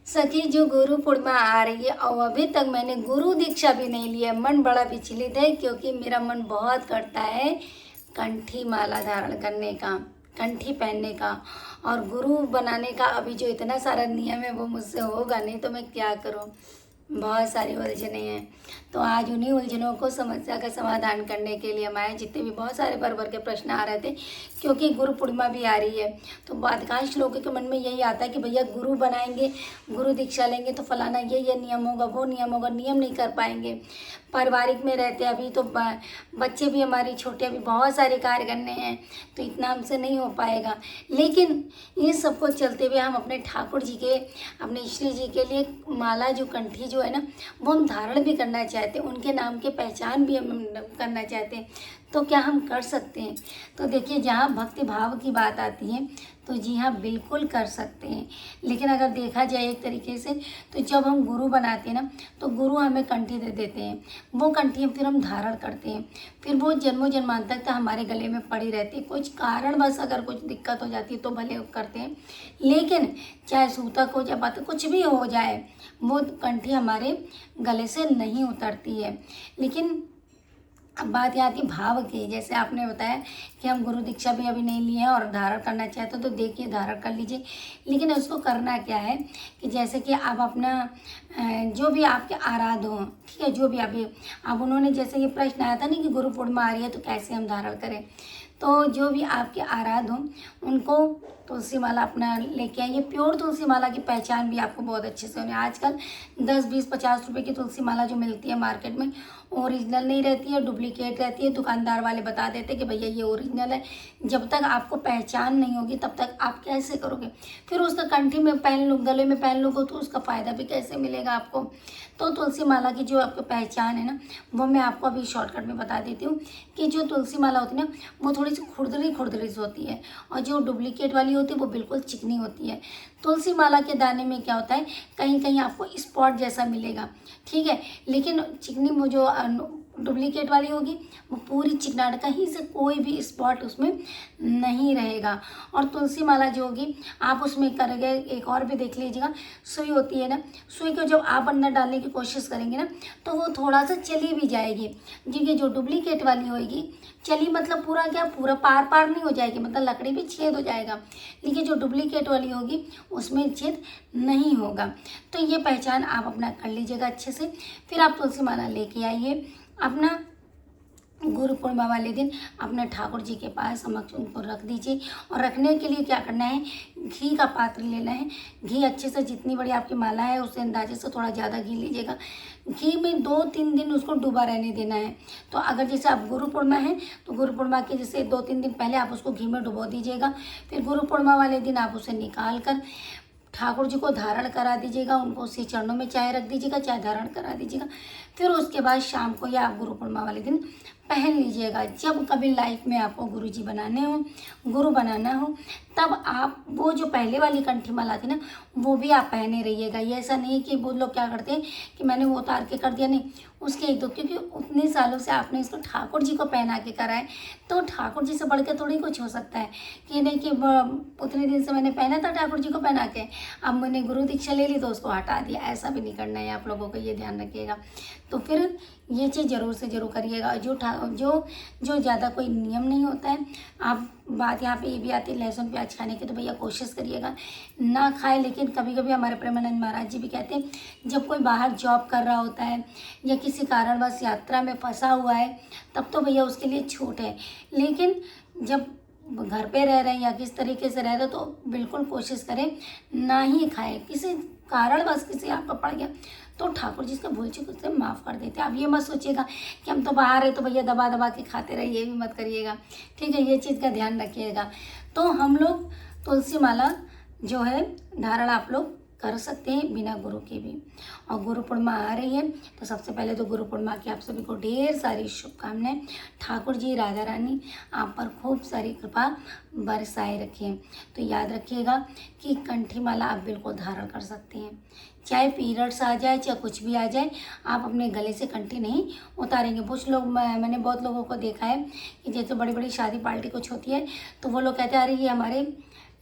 सखी जो गुरु पूर्णिमा आ रही है और अभी तक मैंने गुरु दीक्षा भी नहीं लिया। मन बड़ा विचलित है क्योंकि मेरा मन बहुत करता है कंठी माला धारण करने का, कंठी पहनने का और गुरु बनाने का। अभी जो इतना सारा नियम है वो मुझसे होगा नहीं तो मैं क्या करूं। बहुत सारी उलझने हैं। तो आज उन्हीं उलझनों को समस्या का समाधान करने के लिए हम आए। जितने भी बहुत सारे भर के प्रश्न आ रहे थे क्योंकि गुरु पूर्णिमा भी आ रही है तो अधिकांश लोगों के मन में यही आता है कि भैया गुरु बनाएंगे, गुरु दीक्षा लेंगे तो फलाना ये नियम होगा, वो नियम होगा। नियम नहीं कर पाएंगे। पारिवारिक में रहते अभी तो बच्चे भी हमारे छोटे, अभी बहुत सारे कार्य करने हैं तो इतना हमसे नहीं हो पाएगा। लेकिन ये सबको चलते हुए हम अपने ठाकुर जी के, अपने श्री जी के लिए माला जो कंठी जो है ना वो हम धारण भी करना चाहते हैं, उनके नाम के पहचान भी हम करना चाहते हैं। तो क्या हम कर सकते हैं? तो देखिए, जहाँ भक्ति भाव की बात आती है तो जी हाँ, बिल्कुल कर सकते हैं। लेकिन अगर देखा जाए एक तरीके से तो जब हम गुरु बनाते हैं ना तो गुरु हमें कंठी दे देते हैं। वो कंठी फिर हम धारण करते हैं, फिर वो जन्मों जन्मांतर तक हमारे गले में पड़ी रहती है। कुछ कारण बस अगर कुछ दिक्कत हो जाती है तो भले करते हैं, लेकिन चाहे सूतक हो चाहे बात कुछ भी हो जाए वो कंठी हमारे गले से नहीं उतरती है। लेकिन अब बात यहाँ आती भाव की। जैसे आपने बताया कि हम गुरु दीक्षा भी अभी नहीं लिए हैं और धारण करना चाहते तो देखिए धारण कर लीजिए। लेकिन उसको करना क्या है कि जैसे कि आप अपना जो भी आपके आराध्य हो, ठीक है, जो भी अभी अब उन्होंने जैसे ये प्रश्न आया था ना कि गुरु पूर्णिमा आ रही है तो कैसे हम धारण करें, तो जो भी आपके आराध्य हो उनको तुलसी माला अपना लेके आइए। प्योर तुलसी माला की पहचान भी आपको बहुत अच्छे से होनी। आजकल 10, 20, 50 रुपए की तुलसी माला जो मिलती है मार्केट में ओरिजिनल नहीं रहती है, डुप्लीकेट रहती है। दुकानदार वाले बता देते कि भैया ये ओरिजिनल है। जब तक आपको पहचान नहीं होगी तब तक आप कैसे करोगे? फिर उसका कंठी में पहन लो, गले में पहन लोगे तो उसका फ़ायदा भी कैसे मिलेगा आपको? तो तुलसी माला की जो आपकी पहचान है ना वो मैं आपको अभी शॉर्टकट में बता देती हूँ कि जो तुलसी माला होती है ना वो थोड़ी सी खुरदरी सी होती है और जो डुप्लीकेट वाली होती है वो बिल्कुल चिकनी होती है। तुलसी माला के दाने में क्या होता है, कहीं कहीं आपको स्पॉट जैसा मिलेगा, ठीक है, लेकिन चिकनी वो जो डुप्लीकेट वाली होगी वो पूरी चिकनाहट, कहीं से कोई भी स्पॉट उसमें नहीं रहेगा। और तुलसी माला जो होगी आप उसमें करेंगे, एक और भी देख लीजिएगा, सुई होती है ना, सुई को जब आप अंदर डालने की कोशिश करेंगे ना तो वो थोड़ा सा चली भी जाएगी। क्योंकि जो डुप्लीकेट वाली होगी चली मतलब पूरा क्या, पूरा पार नहीं हो जाएगी, मतलब लकड़ी भी छेद हो जाएगा। लेकिन जो डुप्लीकेट वाली होगी उसमें छेद नहीं होगा। तो ये पहचान आप अपना कर लीजिएगा अच्छे से। फिर आप तुलसी माला लेके आइए अपना गुरु पूर्णिमा वाले दिन अपने ठाकुर जी के पास समक्ष उनको रख दीजिए। और रखने के लिए क्या करना है, घी का पात्र लेना है। घी अच्छे से, जितनी बड़ी आपकी माला है उससे अंदाजे से थोड़ा ज़्यादा घी लीजिएगा। घी में 2-3 दिन उसको डूबा रहने देना है। तो अगर जैसे आप गुरु पूर्णिमा है तो गुरु पूर्णिमा के जैसे 2-3 दिन पहले आप उसको घी में डुबो दीजिएगा। फिर गुरु पूर्णिमा वाले दिन आप उसे निकाल कर ठाकुर जी को धारण करा दीजिएगा। उनको उसी चरणों में चाहे रख दीजिएगा चाहे धारण करा दीजिएगा। फिर उसके बाद शाम को या आप गुरु पूर्णिमा वाले दिन पहन लीजिएगा। जब कभी लाइफ में आपको गुरु जी बनाने हो, गुरु बनाना हो, तब आप वो जो पहले वाली कंठी माला थी ना वो भी आप पहने रहिएगा। ये ऐसा नहीं है कि वो लोग क्या करते हैं कि मैंने वो उतार के कर दिया, नहीं, उसके एक दो, क्योंकि उतने सालों से आपने इसको ठाकुर जी को पहना के करा है तो ठाकुर जी से बढ़ के थोड़ी कुछ हो सकता है कि नहीं कि उतने दिन से मैंने पहना था ठाकुर जी को पहना के, अब मैंने गुरु दीक्षा ले ली तो उसको हटा दिया। ऐसा भी नहीं करना है आप लोगों को, ये ध्यान रखिएगा। तो फिर ये चीज़ ज़रूर से ज़रूर करिएगा। जो ज़्यादा कोई नियम नहीं होता है। आप बात यहाँ पे ये भी आती है लहसुन प्याज खाने की, तो भैया कोशिश करिएगा ना खाए। लेकिन कभी कभी हमारे प्रेमानंद महाराज जी भी कहते हैं जब कोई बाहर जॉब कर रहा होता है या किसी कारणवश यात्रा में फंसा हुआ है तब तो भैया उसके लिए छूट है। लेकिन जब घर पे रह रहे हैं या किस तरीके से रह रहे हैं तो बिल्कुल कोशिश करें ना ही खाएं। किसी कारणवश किसी आपका पड़ गया तो ठाकुर जी इसका भूल चूक से माफ़ कर देते हैं। आप ये मत सोचिएगा कि हम तो बाहर है तो भैया दबा दबा के खाते रहे, ये भी मत करिएगा, ठीक है, ये चीज़ का ध्यान रखिएगा। तो हम लोग तुलसी माला जो है धारण आप लोग कर सकते हैं बिना गुरु के भी। और गुरु पूर्णिमा आ रही है तो सबसे पहले तो गुरु पूर्णिमा की आप सभी को ढेर सारी शुभकामनाएं। ठाकुर जी राधा रानी आप पर खूब सारी कृपा बरसाए रखें। तो याद रखिएगा कि कंठी माला आप बिल्कुल धारण कर सकते हैं, चाहे पीरियड्स आ जाए चाहे कुछ भी आ जाए, आप अपने गले से कंठी नहीं उतारेंगे। कुछ लोग, मैंने बहुत लोगों को देखा है कि जैसे बड़ी बड़ी शादी पार्टी कुछ होती है तो वो लोग कहते हैं अरे ये हमारे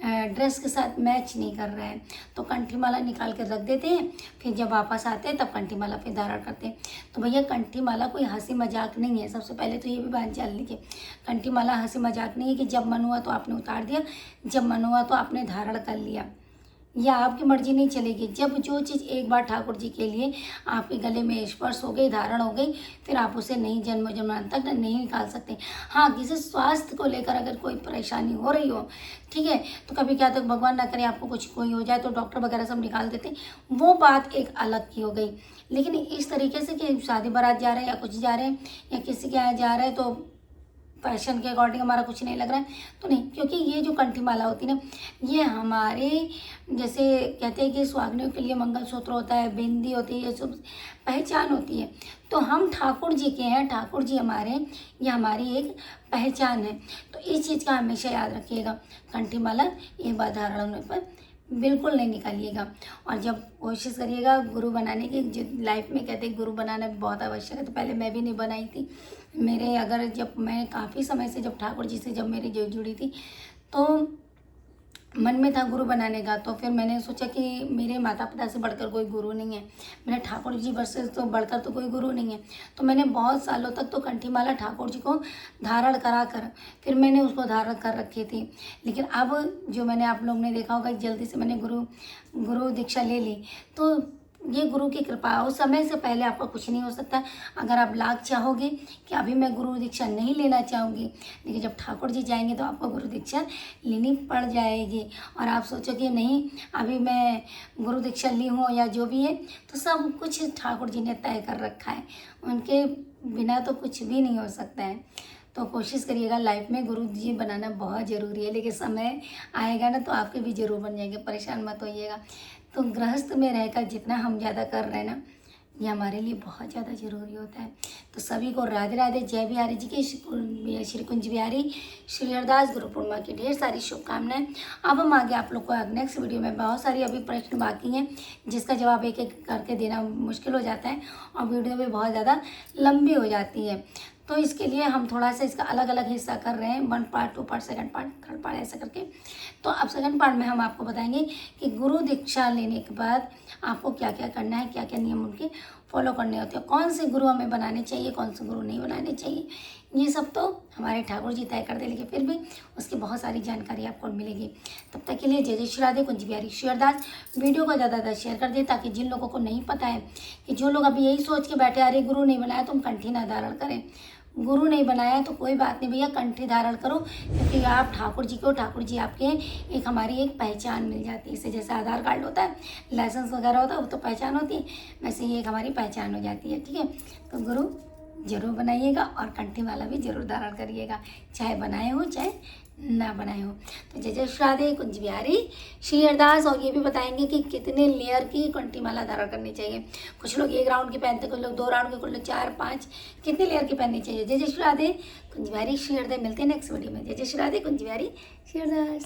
ड्रेस के साथ मैच नहीं कर रहा है, तो कंठी माला निकाल के रख देते हैं, फिर जब वापस आते हैं तब कंठी माला फिर धारण करते हैं। तो भैया कंठी माला कोई हंसी मजाक नहीं है, सबसे पहले तो ये भी बात जान लीजिए। कंठी माला हंसी मजाक नहीं है कि जब मन हुआ तो आपने उतार दिया, जब मन हुआ तो आपने धारण कर लिया, या आपकी मर्जी नहीं चलेगी। जब जो चीज़ एक बार ठाकुर जी के लिए आपके गले में स्पर्श हो गई, धारण हो गई, फिर आप उसे नहीं जन्म जन्मांत तक नहीं निकाल सकते। हाँ, किसी स्वास्थ्य को लेकर अगर कोई परेशानी हो रही हो, ठीक है, तो कभी क्या, तो भगवान ना करे आपको कुछ कोई हो जाए तो डॉक्टर वगैरह सब निकाल देते, वो बात एक अलग की हो गई। लेकिन इस तरीके से कि शादी बारात जा रहे हैं या कुछ जा रहे हैं या किसी के यहाँ जा रहे हैं तो फैशन के अकॉर्डिंग हमारा कुछ नहीं लग रहा है तो नहीं, क्योंकि ये जो कंठी माला होती है ना, ये हमारे जैसे कहते हैं कि सुहागनियों के लिए मंगलसूत्र होता है, बिंदी होती है, ये सब पहचान होती है। तो हम ठाकुर जी के हैं, ठाकुर जी हमारे, ये हमारी एक पहचान है। तो इस चीज़ का हमेशा याद रखिएगा, कंठी माला एक बार धारण होने पर बिल्कुल नहीं निकालिएगा। और जब कोशिश करिएगा गुरु बनाने की, जो लाइफ में कहते हैं गुरु बनाना बहुत आवश्यक है, तो पहले मैं भी नहीं बनाई थी। मेरे अगर जब मैं काफ़ी समय से जब ठाकुर जी से जब मेरी जो जुड़ी थी तो मन में था गुरु बनाने का, तो फिर मैंने सोचा कि मेरे माता पिता से बढ़कर कोई गुरु नहीं है, मेरे ठाकुर जी वर्सेस तो बढ़कर तो कोई गुरु नहीं है। तो मैंने बहुत सालों तक तो कंठी माला ठाकुर जी को धारण करा कर फिर मैंने उसको धारण कर रखी थी। लेकिन अब जो मैंने, आप लोग ने देखा होगा, जल्दी से मैंने गुरु दीक्षा ले ली। तो ये गुरु की कृपा, उस समय से पहले आपका कुछ नहीं हो सकता। अगर आप लाख चाहोगे कि अभी मैं गुरु दीक्षा नहीं लेना चाहूँगी, लेकिन जब ठाकुर जी जाएंगे तो आपको गुरु दीक्षा लेनी पड़ जाएगी। और आप सोचोगे नहीं अभी मैं गुरु दीक्षा ली हूँ या जो भी है, तो सब कुछ ठाकुर जी ने तय कर रखा है, उनके बिना तो कुछ भी नहीं हो सकता है। तो कोशिश करिएगा, लाइफ में गुरु जी बनाना बहुत ज़रूरी है, लेकिन समय आएगा ना तो आपके भी ज़रूर बन जाएंगे, परेशान मत होइएगा। तो गृहस्थ में रहकर जितना हम ज़्यादा कर रहे हैं ना, ये हमारे लिए बहुत ज़्यादा ज़रूरी होता है। तो सभी को राधे राधे, जय बिहारी जी की, श्री कुंज बिहारी श्री हरदास गुरु पूर्णिमा की ढेर सारी शुभकामनाएं। अब हम आगे आप लोग को नेक्स्ट वीडियो में, बहुत सारी अभी प्रश्न बाकी हैं जिसका जवाब एक एक करके देना मुश्किल हो जाता है और वीडियो भी बहुत ज़्यादा लंबी हो जाती है। तो इसके लिए हम थोड़ा सा इसका अलग अलग हिस्सा कर रहे हैं, 1 part, 2 part, second part, third part, ऐसा करके। तो अब सेकंड पार्ट में हम आपको बताएंगे कि गुरु दीक्षा लेने के बाद आपको क्या क्या करना है, क्या क्या नियम उनके फॉलो करने होते हैं, कौन से गुरु हमें बनाने चाहिए, कौन से गुरु नहीं बनाने चाहिए, ये सब तो हमारे ठाकुर जी तय कर दे, लेकिन फिर भी उसकी बहुत सारी जानकारी आपको मिलेगी। तब तक के लिए जय जय श्री राधे, कुंज बिहारी श्री हरदास। वीडियो को ज़्यादा शेयर कर दे, ताकि जिन लोगों को नहीं पता है, कि जो लोग अभी यही सोच के बैठे, अरे गुरु नहीं बनाया तो हम कंठी ना धारण करें, गुरु नहीं बनाया तो कोई बात नहीं भैया, कंठी धारण करो, क्योंकि आप ठाकुर जी को, ठाकुर जी आपके एक हमारी एक पहचान मिल जाती है। इससे जैसे आधार कार्ड होता है, लाइसेंस वगैरह होता है, वो तो पहचान होती है, वैसे ये एक हमारी पहचान हो जाती है। ठीक है, तो गुरु जरूर बनाइएगा और कंठी माला भी जरूर धारण करिएगा, चाहे बनाए हो चाहे ना बनाए हो। तो जय जय श्री राधे, कुंज बिहारी श्री हरदास। और ये भी बताएंगे कि कितने लेयर की कंठी माला धारण करनी चाहिए। कुछ लोग 1 राउंड की पहनते, कुछ लोग 2 राउंड के, कुछ लोग 4, 5, कितने लेयर की पहननी चाहिए। जय जय श्री राधे, कुंज बिहारी श्री हरदय। मिलते हैं नेक्स्ट वीडियो में। जय जय श्री राधे, कुंज बिहारी श्री हरदास।